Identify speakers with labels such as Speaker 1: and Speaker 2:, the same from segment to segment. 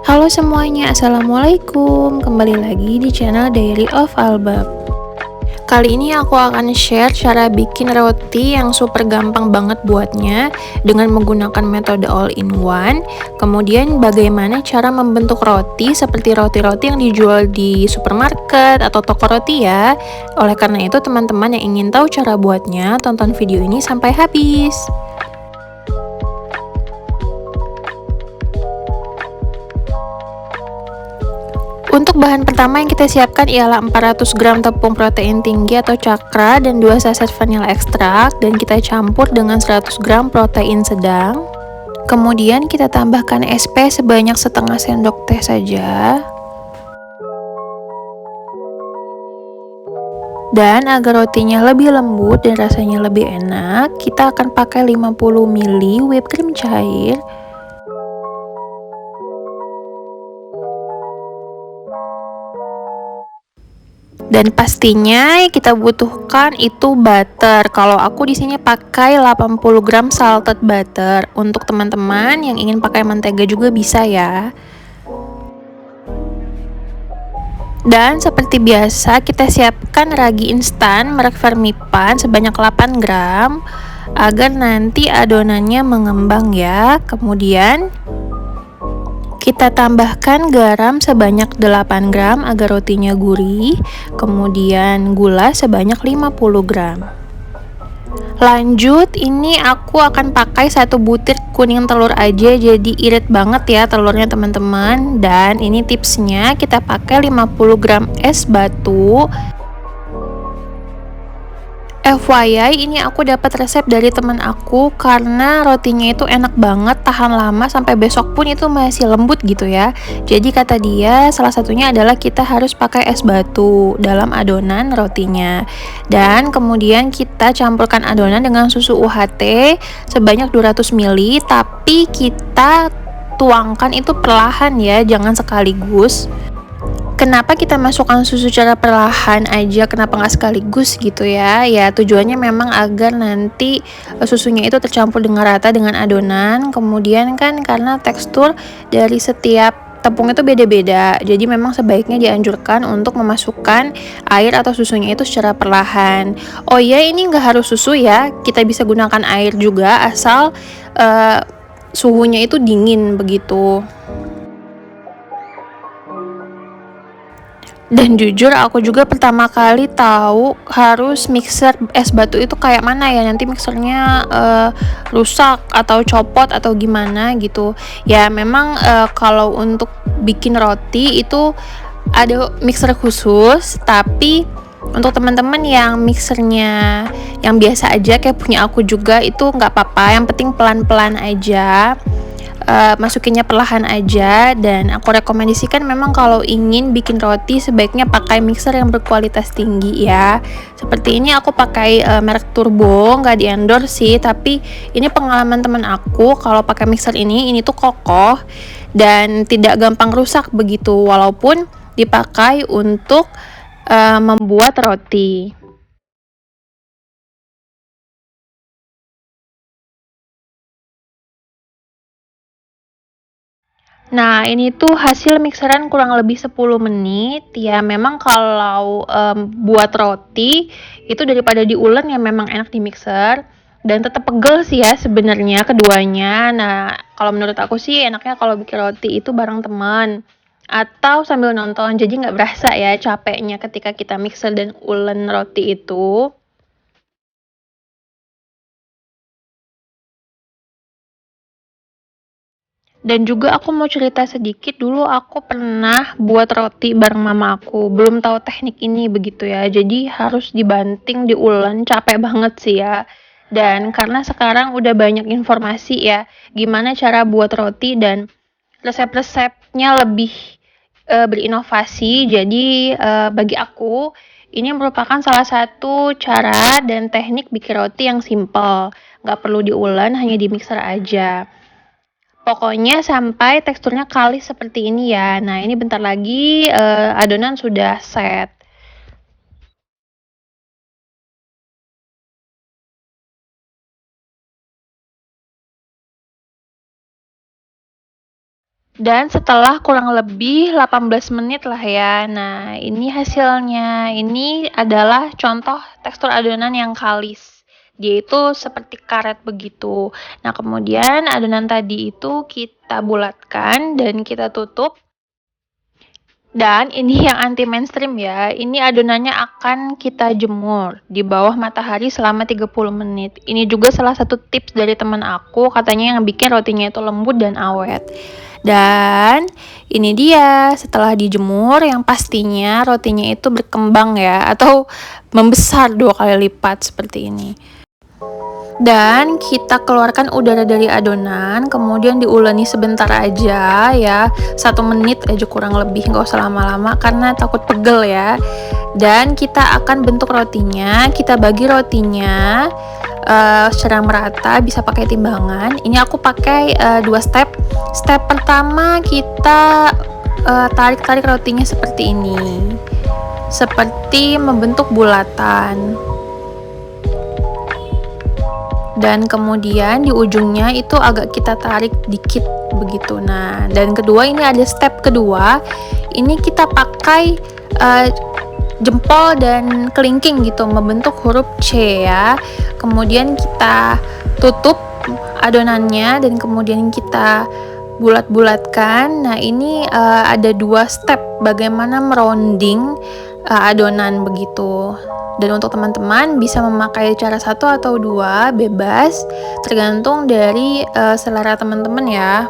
Speaker 1: Halo semuanya, Assalamualaikum. Kembali lagi di channel Diary of Albab. Kali ini aku akan share cara bikin roti yang super gampang banget buatnya dengan menggunakan metode all-in-one. Kemudian bagaimana cara membentuk roti seperti roti-roti yang dijual di supermarket atau toko roti ya. Oleh karena itu teman-teman yang ingin tahu cara buatnya, tonton video ini sampai habis. Untuk bahan pertama yang kita siapkan ialah 400 gram tepung protein tinggi atau cakra dan 2 saset vanila ekstrak, dan kita campur dengan 100 gram protein sedang. Kemudian kita tambahkan SP sebanyak setengah sendok teh saja. Dan agar rotinya lebih lembut dan rasanya lebih enak, kita akan pakai 50 ml whipped cream cair. Dan pastinya kita butuhkan itu butter. Kalau aku di sini pakai 80 gram salted butter. Untuk teman-teman yang ingin pakai mentega juga bisa ya. Dan seperti biasa kita siapkan ragi instan merek Fermipan sebanyak 8 gram agar nanti adonannya mengembang ya. Kemudian kita tambahkan garam sebanyak 8 gram agar rotinya gurih, kemudian gula sebanyak 50 gram. Lanjut, ini aku akan pakai 1 butir kuning telur aja, jadi irit banget ya telurnya teman-teman. Dan ini tipsnya, kita pakai 50 gram es batu. FYI, ini aku dapat resep dari teman aku karena rotinya itu enak banget, tahan lama sampai besok pun itu masih lembut gitu ya. Jadi kata dia salah satunya adalah kita harus pakai es batu dalam adonan rotinya. Dan kemudian kita campurkan adonan dengan susu UHT sebanyak 200 ml, tapi kita tuangkan itu perlahan ya, jangan sekaligus. Kenapa kita masukkan susu secara perlahan aja, kenapa nggak sekaligus gitu ya? Ya tujuannya memang agar nanti susunya itu tercampur dengan rata dengan adonan. Kemudian kan karena tekstur dari setiap tepung itu beda-beda, jadi memang sebaiknya dianjurkan untuk memasukkan air atau susunya itu secara perlahan. Oh iya, ini nggak harus susu ya, kita bisa gunakan air juga asal suhunya itu dingin begitu. Dan jujur aku juga pertama kali tahu harus mixer es batu itu kayak mana ya, nanti mixernya rusak atau copot atau gimana gitu. Ya memang kalau untuk bikin roti itu ada mixer khusus, tapi untuk teman-teman yang mixernya yang biasa aja kayak punya aku juga itu nggak apa-apa, yang penting pelan-pelan aja. Masukinnya perlahan aja, dan aku rekomendasikan memang kalau ingin bikin roti sebaiknya pakai mixer yang berkualitas tinggi ya. Seperti ini aku pakai merek Turbo, nggak di endorse sih, tapi ini pengalaman teman aku kalau pakai mixer ini tuh kokoh dan tidak gampang rusak begitu walaupun dipakai untuk membuat roti. Nah, ini tuh hasil mixeran kurang lebih 10 menit. Ya, memang kalau buat roti itu daripada diulen ya memang enak di mixer dan tetap pegel sih ya sebenarnya keduanya. Nah, kalau menurut aku sih enaknya kalau bikin roti itu bareng teman atau sambil nonton. Jadi nggak berasa ya capeknya ketika kita mixer dan ulen roti itu. Dan juga aku mau cerita sedikit, dulu aku pernah buat roti bareng mama aku. Belum tahu teknik ini begitu ya. Jadi harus dibanting, diulen, capek banget sih ya. Dan karena sekarang udah banyak informasi ya, gimana cara buat roti dan resep-resepnya lebih berinovasi. Jadi bagi aku ini merupakan salah satu cara dan teknik bikin roti yang simple. Nggak perlu diulen, hanya di mixer aja. Pokoknya sampai teksturnya kalis seperti ini ya. Nah, ini bentar lagi adonan sudah set. Dan setelah kurang lebih 18 menit lah ya. Nah, ini hasilnya. Ini adalah contoh tekstur adonan yang kalis. Dia itu seperti karet begitu. Nah, kemudian adonan tadi itu kita bulatkan dan kita tutup. Dan ini yang anti mainstream ya. Ini adonannya akan kita jemur di bawah matahari selama 30 menit. Ini juga salah satu tips dari teman aku, katanya yang bikin rotinya itu lembut dan awet. Dan ini dia, setelah dijemur yang pastinya rotinya itu berkembang ya, atau membesar 2 kali lipat seperti ini. Dan kita keluarkan udara dari adonan, kemudian diuleni sebentar aja ya, 1 menit aja kurang lebih, nggak usah lama-lama karena takut pegel ya. Dan kita akan bentuk rotinya, kita bagi rotinya secara merata, bisa pakai timbangan. Ini aku pakai 2 step. Step pertama kita tarik-tarik rotinya seperti ini, seperti membentuk bulatan. Dan kemudian di ujungnya itu agak kita tarik dikit begitu. Nah, dan kedua ini ada step kedua, ini kita pakai jempol dan kelingking gitu membentuk huruf C ya. Kemudian kita tutup adonannya dan kemudian kita bulat-bulatkan. Nah, ini ada 2 step bagaimana merounding adonan begitu. Dan untuk teman-teman bisa memakai cara 1 atau 2, bebas, tergantung dari selera teman-teman ya.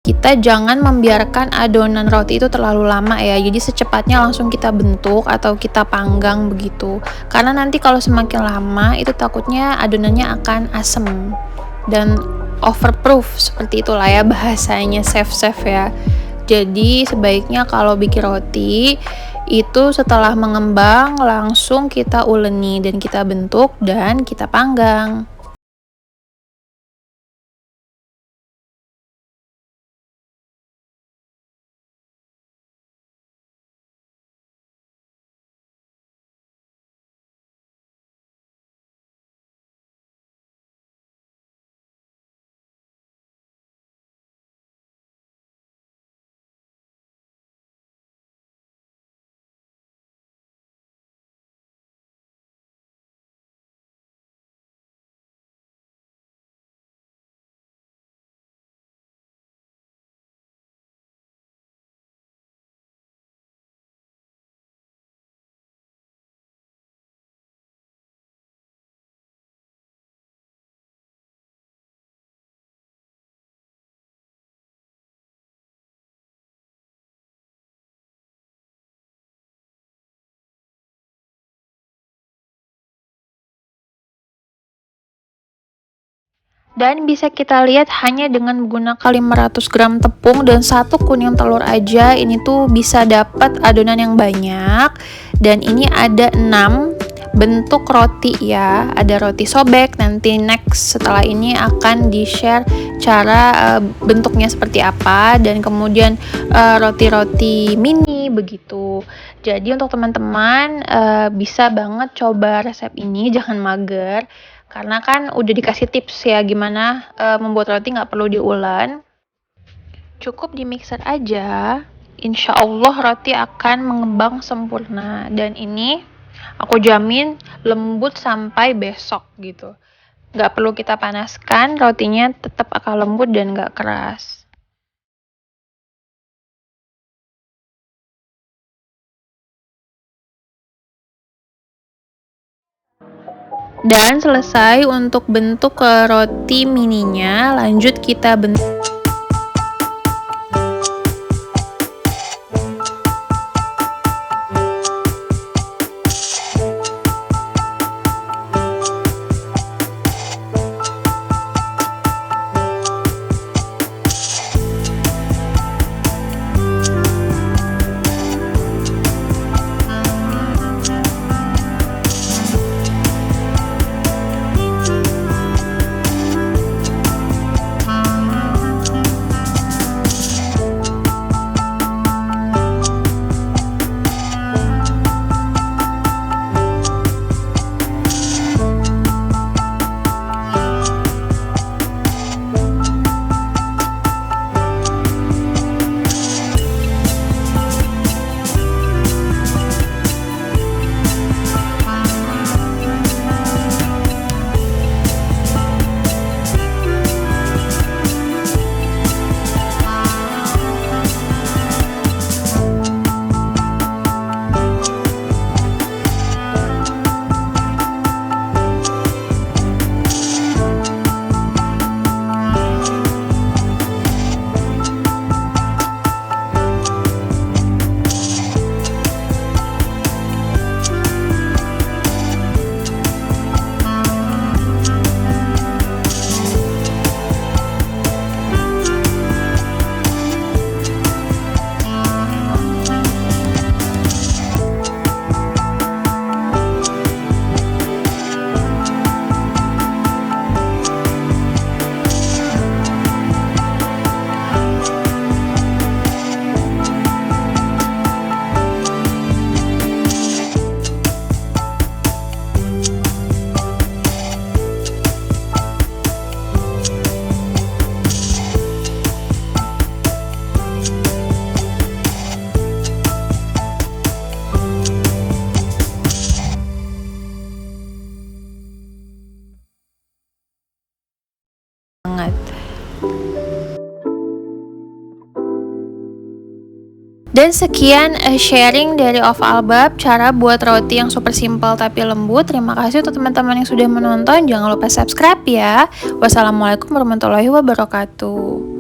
Speaker 1: Kita jangan membiarkan adonan roti itu terlalu lama ya, jadi secepatnya langsung kita bentuk atau kita panggang begitu, karena nanti kalau semakin lama itu takutnya adonannya akan asem dan overproof, seperti itulah ya bahasanya, safe ya. Jadi sebaiknya kalau bikin roti itu setelah mengembang langsung kita uleni dan kita bentuk dan kita panggang. Dan bisa kita lihat hanya dengan menggunakan 500 gram tepung dan 1 kuning telur aja ini tuh bisa dapat adonan yang banyak. Dan ini ada 6 bentuk roti ya, ada roti sobek. Nanti next setelah ini akan di-share cara bentuknya seperti apa, dan kemudian roti-roti mini begitu. Jadi untuk teman-teman bisa banget coba resep ini, jangan mager. Karena kan udah dikasih tips ya gimana membuat roti, nggak perlu diulang. Cukup di mixer aja. Insya Allah roti akan mengembang sempurna. Dan ini aku jamin lembut sampai besok gitu. Nggak perlu kita panaskan, rotinya tetap akan lembut dan nggak keras. Dan selesai untuk bentuk roti mininya, lanjut kita bentuk. Banget. Dan sekian sharing dari Ova Albab, cara buat roti yang super simple tapi lembut. Terima kasih untuk teman-teman yang sudah menonton. Jangan lupa subscribe ya. Wassalamualaikum warahmatullahi wabarakatuh.